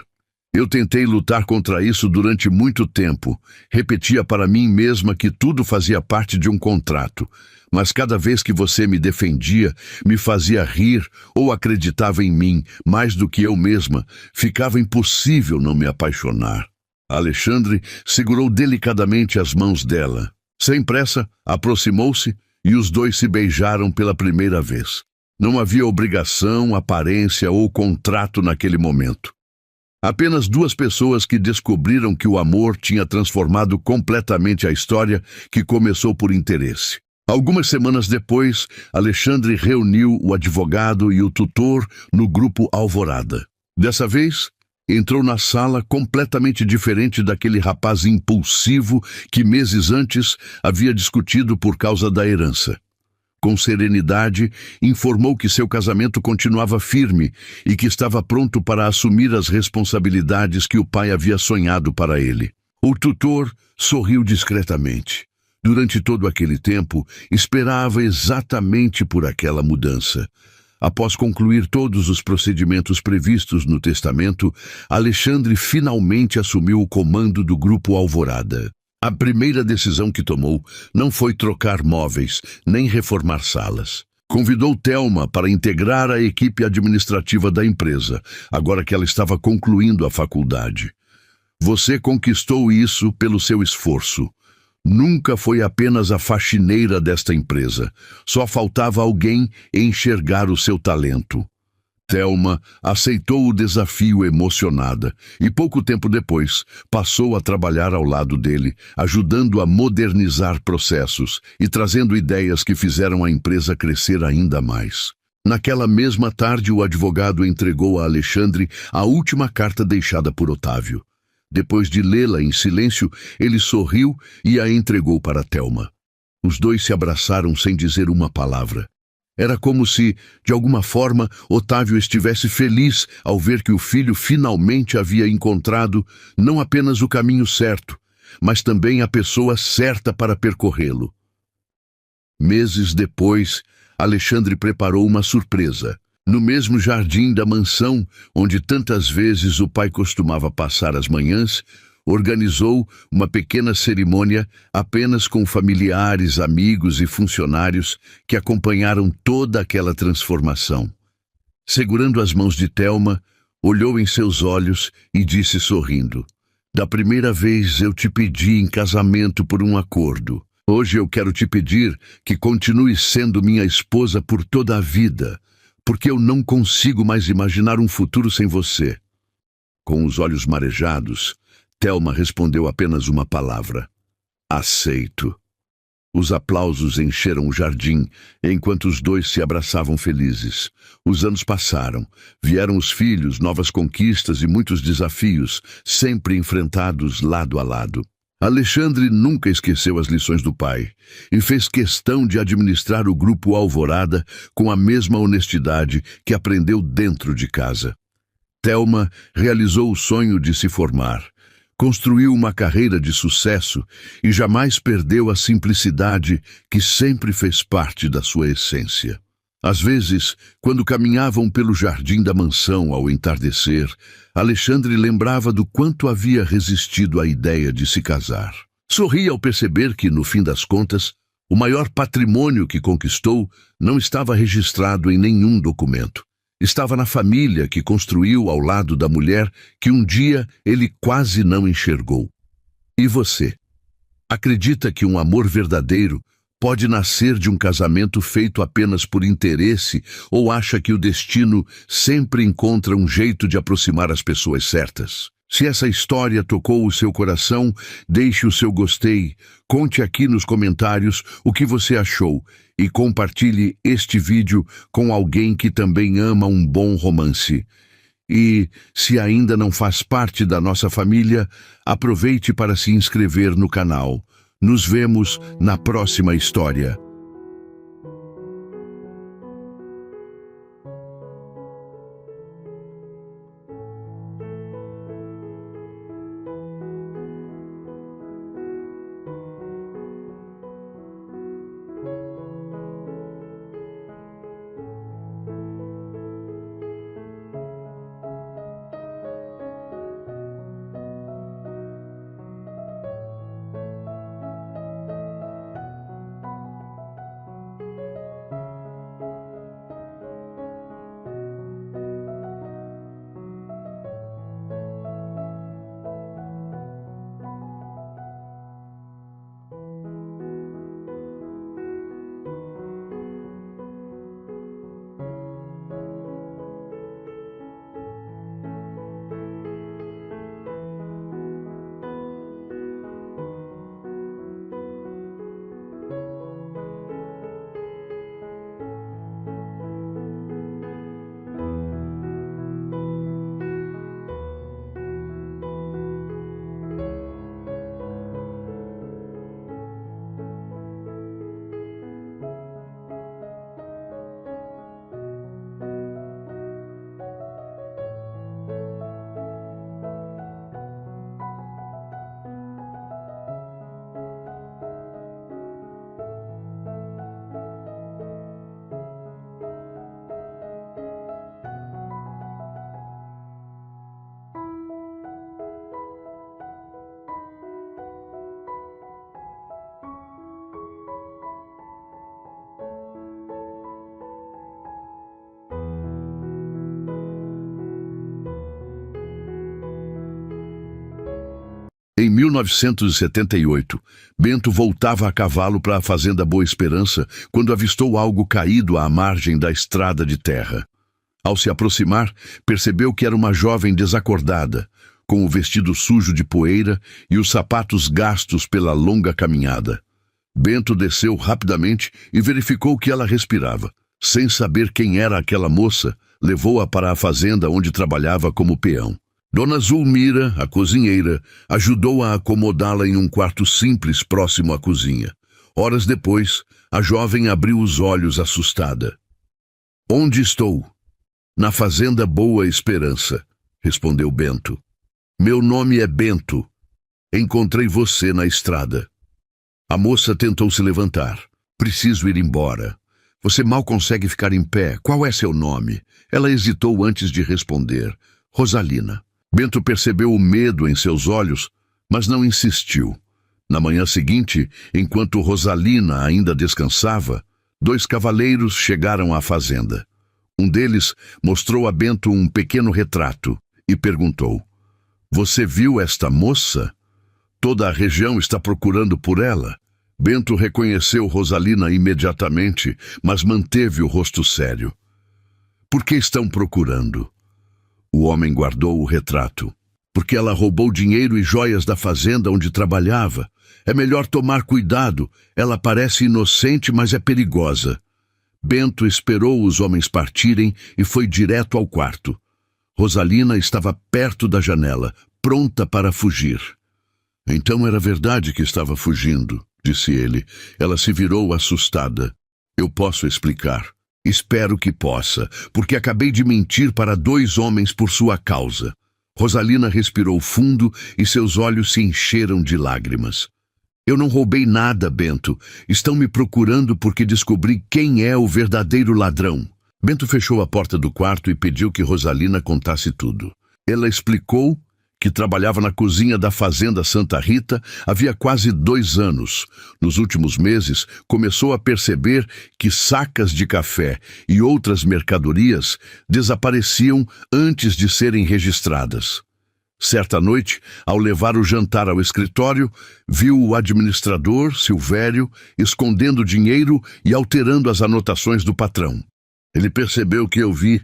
Eu tentei lutar contra isso durante muito tempo. Repetia para mim mesma que tudo fazia parte de um contrato. Mas cada vez que você me defendia, me fazia rir ou acreditava em mim mais do que eu mesma, ficava impossível não me apaixonar. Alexandre segurou delicadamente as mãos dela. Sem pressa, aproximou-se e os dois se beijaram pela primeira vez. Não havia obrigação, aparência ou contrato naquele momento. Apenas duas pessoas que descobriram que o amor tinha transformado completamente a história que começou por interesse. Algumas semanas depois, Alexandre reuniu o advogado e o tutor no Grupo Alvorada. Dessa vez, entrou na sala completamente diferente daquele rapaz impulsivo que meses antes havia discutido por causa da herança. Com serenidade, informou que seu casamento continuava firme e que estava pronto para assumir as responsabilidades que o pai havia sonhado para ele. O tutor sorriu discretamente. Durante todo aquele tempo, esperava exatamente por aquela mudança. Após concluir todos os procedimentos previstos no testamento, Alexandre finalmente assumiu o comando do Grupo Alvorada. A primeira decisão que tomou não foi trocar móveis, nem reformar salas. Convidou Thelma para integrar a equipe administrativa da empresa, agora que ela estava concluindo a faculdade. Você conquistou isso pelo seu esforço. Nunca foi apenas a faxineira desta empresa. Só faltava alguém enxergar o seu talento. Thelma aceitou o desafio emocionada e pouco tempo depois passou a trabalhar ao lado dele, ajudando a modernizar processos e trazendo ideias que fizeram a empresa crescer ainda mais. Naquela mesma tarde, o advogado entregou a Alexandre a última carta deixada por Otávio. Depois de lê-la em silêncio, ele sorriu e a entregou para Thelma. Os dois se abraçaram sem dizer uma palavra. Era como se, de alguma forma, Otávio estivesse feliz ao ver que o filho finalmente havia encontrado não apenas o caminho certo, mas também a pessoa certa para percorrê-lo. Meses depois, Alexandre preparou uma surpresa. No mesmo jardim da mansão, onde tantas vezes o pai costumava passar as manhãs, organizou uma pequena cerimônia apenas com familiares, amigos e funcionários que acompanharam toda aquela transformação. Segurando as mãos de Thelma, olhou em seus olhos e disse sorrindo: "Da primeira vez eu te pedi em casamento por um acordo. Hoje eu quero te pedir que continue sendo minha esposa por toda a vida, porque eu não consigo mais imaginar um futuro sem você." Com os olhos marejados, Thelma respondeu apenas uma palavra: "Aceito." Os aplausos encheram o jardim, enquanto os dois se abraçavam felizes. Os anos passaram, vieram os filhos, novas conquistas e muitos desafios, sempre enfrentados lado a lado. Alexandre nunca esqueceu as lições do pai e fez questão de administrar o grupo Alvorada com a mesma honestidade que aprendeu dentro de casa. Thelma realizou o sonho de se formar. Construiu uma carreira de sucesso e jamais perdeu a simplicidade que sempre fez parte da sua essência. Às vezes, quando caminhavam pelo jardim da mansão ao entardecer, Alexandre lembrava do quanto havia resistido à ideia de se casar. Sorria ao perceber que, no fim das contas, o maior patrimônio que conquistou não estava registrado em nenhum documento. Estava na família que construiu ao lado da mulher que um dia ele quase não enxergou. E você? Acredita que um amor verdadeiro pode nascer de um casamento feito apenas por interesse ou acha que o destino sempre encontra um jeito de aproximar as pessoas certas? Se essa história tocou o seu coração, deixe o seu gostei, conte aqui nos comentários o que você achou e compartilhe este vídeo com alguém que também ama um bom romance. E, se ainda não faz parte da nossa família, aproveite para se inscrever no canal. Nos vemos na próxima história. Em 1978, Bento voltava a cavalo para a fazenda Boa Esperança quando avistou algo caído à margem da estrada de terra. Ao se aproximar, percebeu que era uma jovem desacordada, com o vestido sujo de poeira e os sapatos gastos pela longa caminhada. Bento desceu rapidamente e verificou que ela respirava. Sem saber quem era aquela moça, levou-a para a fazenda onde trabalhava como peão. Dona Zulmira, a cozinheira, ajudou a acomodá-la em um quarto simples próximo à cozinha. Horas depois, a jovem abriu os olhos assustada. "Onde estou?" "Na fazenda Boa Esperança", respondeu Bento. "Meu nome é Bento. Encontrei você na estrada." A moça tentou se levantar. "Preciso ir embora. Você mal consegue ficar em pé. Qual é seu nome?" Ela hesitou antes de responder. "Rosalina." Bento percebeu o medo em seus olhos, mas não insistiu. Na manhã seguinte, enquanto Rosalina ainda descansava, 2 cavaleiros chegaram à fazenda. Um deles mostrou a Bento um pequeno retrato e perguntou: "Você viu esta moça? Toda a região está procurando por ela." Bento reconheceu Rosalina imediatamente, mas manteve o rosto sério. "Por que estão procurando?" O homem guardou o retrato. Porque ela roubou dinheiro e joias da fazenda onde trabalhava. É melhor tomar cuidado. Ela parece inocente, mas é perigosa. Bento esperou os homens partirem e foi direto ao quarto. Rosalina estava perto da janela, pronta para fugir. Então era verdade que estava fugindo, disse ele. Ela se virou assustada. Eu posso explicar. Espero que possa, porque acabei de mentir para 2 homens por sua causa. Rosalina respirou fundo e seus olhos se encheram de lágrimas. Eu não roubei nada, Bento. Estão me procurando porque descobri quem é o verdadeiro ladrão. Bento fechou a porta do quarto e pediu que Rosalina contasse tudo. Ela explicou que trabalhava na cozinha da fazenda Santa Rita havia quase 2 anos. Nos últimos meses, começou a perceber que sacas de café e outras mercadorias desapareciam antes de serem registradas. Certa noite, ao levar o jantar ao escritório, viu o administrador, Silvério, escondendo dinheiro e alterando as anotações do patrão. Ele percebeu que eu vi,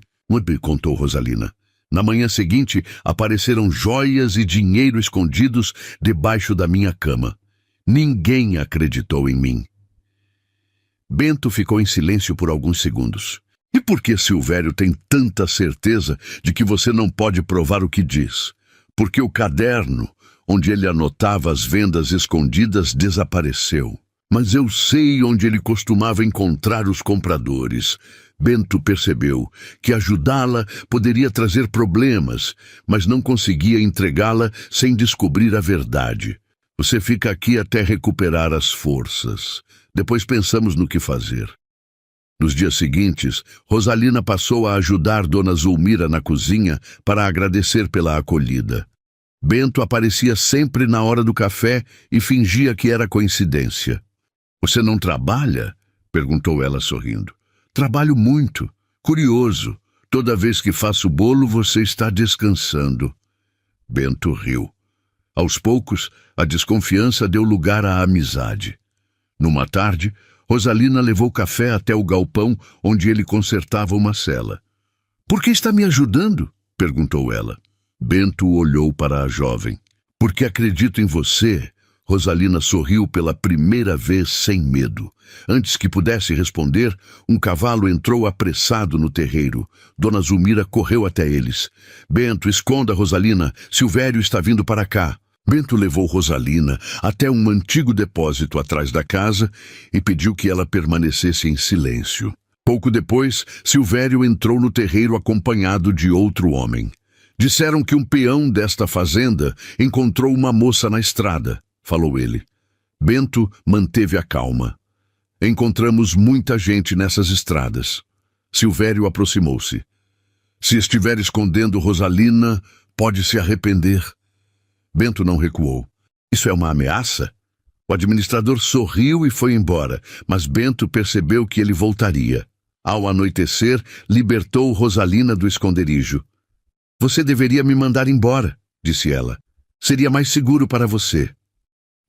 contou Rosalina. Na manhã seguinte, apareceram joias e dinheiro escondidos debaixo da minha cama. Ninguém acreditou em mim. Bento ficou em silêncio por alguns segundos. E por que Silvério tem tanta certeza de que você não pode provar o que diz? Porque o caderno, onde ele anotava as vendas escondidas, desapareceu. Mas eu sei onde ele costumava encontrar os compradores. Bento percebeu que ajudá-la poderia trazer problemas, mas não conseguia entregá-la sem descobrir a verdade. Você fica aqui até recuperar as forças. Depois pensamos no que fazer. Nos dias seguintes, Rosalina passou a ajudar Dona Zulmira na cozinha para agradecer pela acolhida. Bento aparecia sempre na hora do café e fingia que era coincidência. Você não trabalha? Perguntou ela sorrindo. Trabalho muito. Curioso. Toda vez que faço bolo, você está descansando. Bento riu. Aos poucos, a desconfiança deu lugar à amizade. Numa tarde, Rosalina levou café até o galpão onde ele consertava uma cela. Por que está me ajudando? Perguntou ela. Bento olhou para a jovem. Porque acredito em você. Rosalina sorriu pela primeira vez sem medo. Antes que pudesse responder, um cavalo entrou apressado no terreiro. Dona Zulmira correu até eles. Bento, esconda Rosalina. Silvério está vindo para cá. Bento levou Rosalina até um antigo depósito atrás da casa e pediu que ela permanecesse em silêncio. Pouco depois, Silvério entrou no terreiro acompanhado de outro homem. Disseram que um peão desta fazenda encontrou uma moça na estrada, falou ele. Bento manteve a calma. Encontramos muita gente nessas estradas. Silvério aproximou-se. Se estiver escondendo Rosalina, pode se arrepender. Bento não recuou. Isso é uma ameaça? O administrador sorriu e foi embora, mas Bento percebeu que ele voltaria. Ao anoitecer, libertou Rosalina do esconderijo. Você deveria me mandar embora, disse ela. Seria mais seguro para você.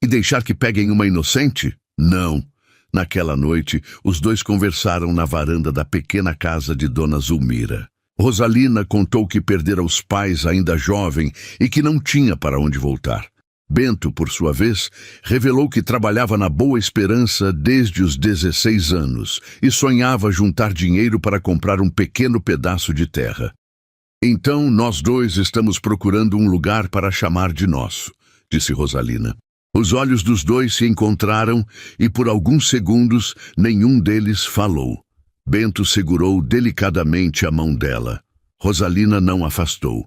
E deixar que peguem uma inocente? Não. Naquela noite, os dois conversaram na varanda da pequena casa de Dona Zulmira. Rosalina contou que perdera os pais ainda jovem e que não tinha para onde voltar. Bento, por sua vez, revelou que trabalhava na Boa Esperança desde os 16 anos e sonhava juntar dinheiro para comprar um pequeno pedaço de terra. Então, nós dois estamos procurando um lugar para chamar de nosso, disse Rosalina. Os olhos dos dois se encontraram e por alguns segundos nenhum deles falou. Bento segurou delicadamente a mão dela. Rosalina não afastou.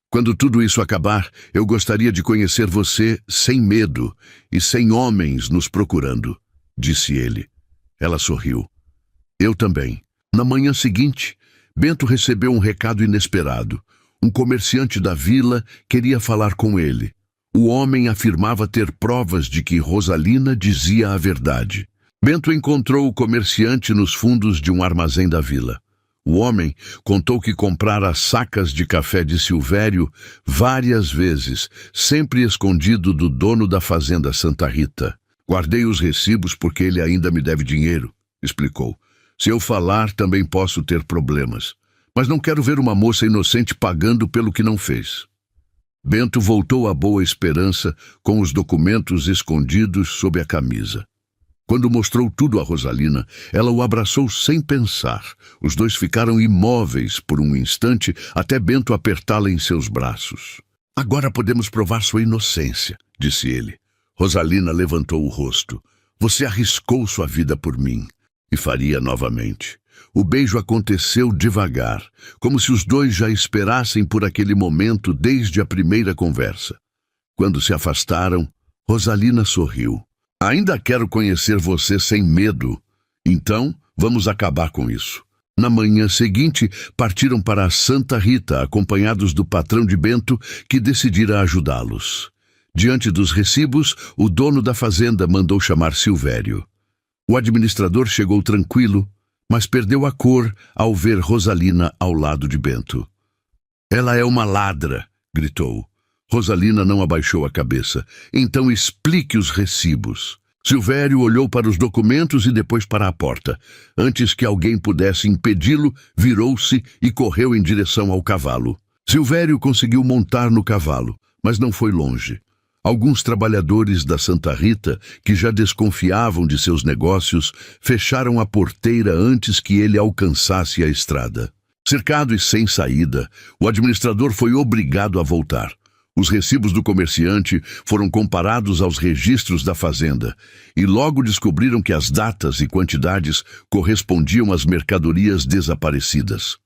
Quando tudo isso acabar, eu gostaria de conhecer você sem medo e sem homens nos procurando, disse ele. Ela sorriu. Eu também. Na manhã seguinte, Bento recebeu um recado inesperado. Um comerciante da vila queria falar com ele. O homem afirmava ter provas de que Rosalina dizia a verdade. Bento encontrou o comerciante nos fundos de um armazém da vila. O homem contou que comprara sacas de café de Silvério várias vezes, sempre escondido do dono da fazenda Santa Rita. Guardei os recibos porque ele ainda me deve dinheiro, explicou. Se eu falar, também posso ter problemas. Mas não quero ver uma moça inocente pagando pelo que não fez. Bento voltou à Boa Esperança com os documentos escondidos sob a camisa. Quando mostrou tudo a Rosalina, ela o abraçou sem pensar. Os dois ficaram imóveis por um instante até Bento apertá-la em seus braços. Agora podemos provar sua inocência, disse ele. Rosalina levantou o rosto. Você arriscou sua vida por mim. E faria novamente. O beijo aconteceu devagar, como se os dois já esperassem por aquele momento desde a primeira conversa. Quando se afastaram, Rosalina sorriu. Ainda quero conhecer você sem medo. Então, vamos acabar com isso. Na manhã seguinte, partiram para Santa Rita, acompanhados do patrão de Bento, que decidira ajudá-los. Diante dos recibos, o dono da fazenda mandou chamar Silvério. O administrador chegou tranquilo, mas perdeu a cor ao ver Rosalina ao lado de Bento. Ela é uma ladra, gritou. Rosalina não abaixou a cabeça. Então explique os recibos. Silvério olhou para os documentos e depois para a porta. Antes que alguém pudesse impedi-lo, virou-se e correu em direção ao cavalo. Silvério conseguiu montar no cavalo, mas não foi longe. Alguns trabalhadores da Santa Rita, que já desconfiavam de seus negócios, fecharam a porteira antes que ele alcançasse a estrada. Cercado e sem saída, o administrador foi obrigado a voltar. Os recibos do comerciante foram comparados aos registros da fazenda e logo descobriram que as datas e quantidades correspondiam às mercadorias desaparecidas.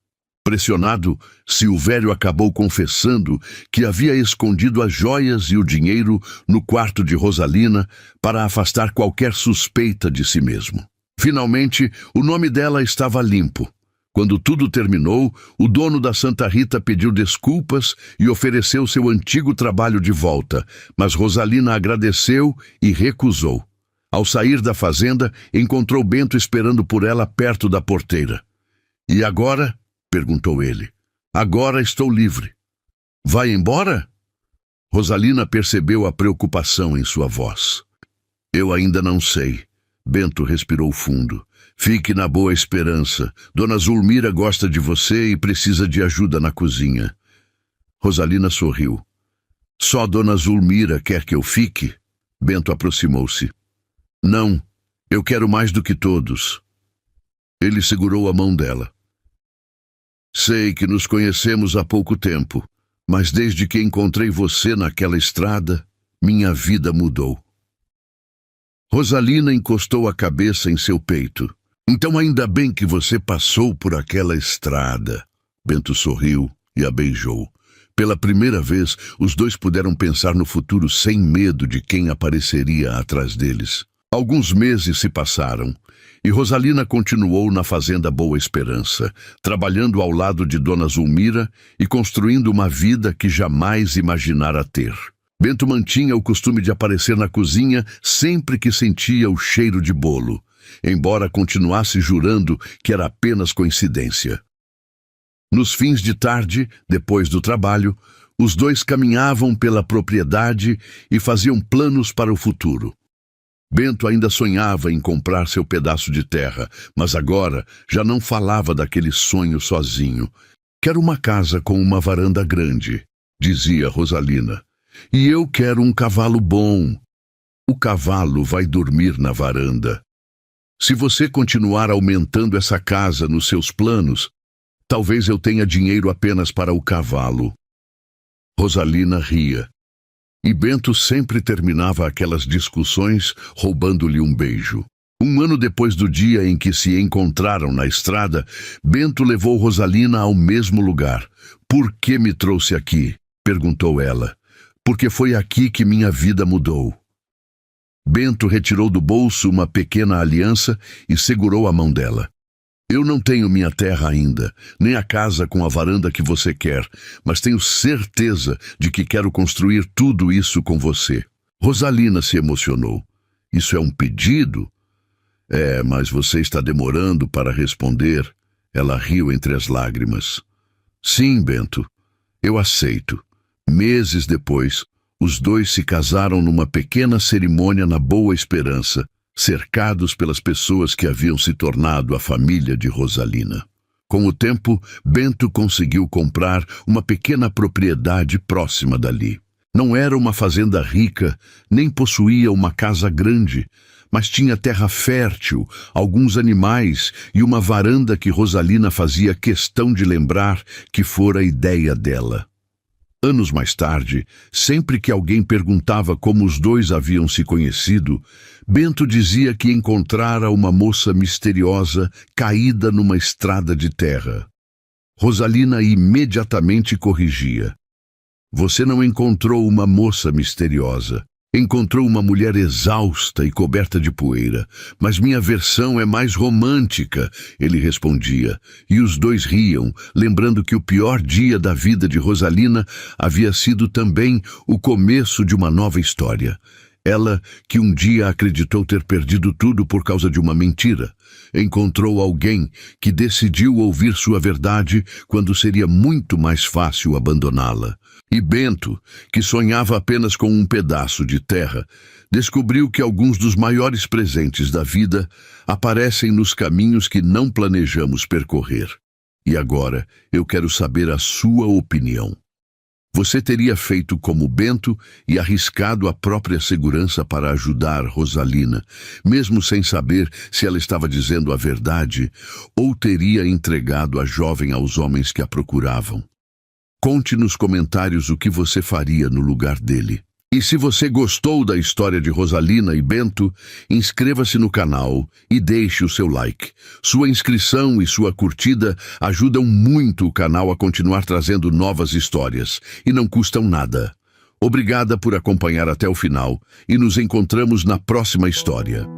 Pressionado, Silvério acabou confessando que havia escondido as joias e o dinheiro no quarto de Rosalina para afastar qualquer suspeita de si mesmo. Finalmente, o nome dela estava limpo. Quando tudo terminou, o dono da Santa Rita pediu desculpas e ofereceu seu antigo trabalho de volta, mas Rosalina agradeceu e recusou. Ao sair da fazenda, encontrou Bento esperando por ela perto da porteira. "E agora?" perguntou ele. "Agora estou livre." "Vai embora?" Rosalina percebeu a preocupação em sua voz. "Eu ainda não sei." Bento respirou fundo. "Fique na Boa Esperança. Dona Zulmira gosta de você e precisa de ajuda na cozinha." Rosalina sorriu. "Só Dona Zulmira quer que eu fique?" Bento aproximou-se. "Não, eu quero mais do que todos." Ele segurou a mão dela. "Sei que nos conhecemos há pouco tempo, mas desde que encontrei você naquela estrada, minha vida mudou." Rosalina encostou a cabeça em seu peito. "Então ainda bem que você passou por aquela estrada." Bento sorriu e a beijou. Pela primeira vez, os dois puderam pensar no futuro sem medo de quem apareceria atrás deles. Alguns meses se passaram e Rosalina continuou na fazenda Boa Esperança, trabalhando ao lado de Dona Zulmira e construindo uma vida que jamais imaginara ter. Bento mantinha o costume de aparecer na cozinha sempre que sentia o cheiro de bolo, embora continuasse jurando que era apenas coincidência. Nos fins de tarde, depois do trabalho, os dois caminhavam pela propriedade e faziam planos para o futuro. Bento ainda sonhava em comprar seu pedaço de terra, mas agora já não falava daquele sonho sozinho. "Quero uma casa com uma varanda grande", dizia Rosalina. "E eu quero um cavalo bom." "O cavalo vai dormir na varanda." "Se você continuar aumentando essa casa nos seus planos, talvez eu tenha dinheiro apenas para o cavalo." Rosalina ria. E Bento sempre terminava aquelas discussões roubando-lhe um beijo. Um ano depois do dia em que se encontraram na estrada, Bento levou Rosalina ao mesmo lugar. "Por que me trouxe aqui?" perguntou ela. "Porque foi aqui que minha vida mudou." Bento retirou do bolso uma pequena aliança e segurou a mão dela. "Eu não tenho minha terra ainda, nem a casa com a varanda que você quer, mas tenho certeza de que quero construir tudo isso com você." Rosalina se emocionou. "Isso é um pedido?" "É, mas você está demorando para responder." Ela riu entre as lágrimas. "Sim, Bento, eu aceito." Meses depois, os dois se casaram numa pequena cerimônia na Boa Esperança, cercados pelas pessoas que haviam se tornado a família de Rosalina. Com o tempo, Bento conseguiu comprar uma pequena propriedade próxima dali. Não era uma fazenda rica, nem possuía uma casa grande, mas tinha terra fértil, alguns animais e uma varanda que Rosalina fazia questão de lembrar que fora ideia dela. Anos mais tarde, sempre que alguém perguntava como os dois haviam se conhecido, Bento dizia que encontrara uma moça misteriosa caída numa estrada de terra. Rosalina imediatamente corrigia. Você não encontrou uma moça misteriosa. Encontrou uma mulher exausta e coberta de poeira. Mas minha versão é mais romântica, ele respondia. E os dois riam, lembrando que o pior dia da vida de Rosalina havia sido também o começo de uma nova história. Ela, que um dia acreditou ter perdido tudo por causa de uma mentira, encontrou alguém que decidiu ouvir sua verdade quando seria muito mais fácil abandoná-la. E Bento, que sonhava apenas com um pedaço de terra, descobriu que alguns dos maiores presentes da vida aparecem nos caminhos que não planejamos percorrer. E agora eu quero saber a sua opinião. Você teria feito como Bento e arriscado a própria segurança para ajudar Rosalina, mesmo sem saber se ela estava dizendo a verdade, ou teria entregado a jovem aos homens que a procuravam? Conte nos comentários o que você faria no lugar dele. E se você gostou da história de Rosalina e Bento, inscreva-se no canal e deixe o seu like. Sua inscrição e sua curtida ajudam muito o canal a continuar trazendo novas histórias e não custam nada. Obrigada por acompanhar até o final e nos encontramos na próxima história.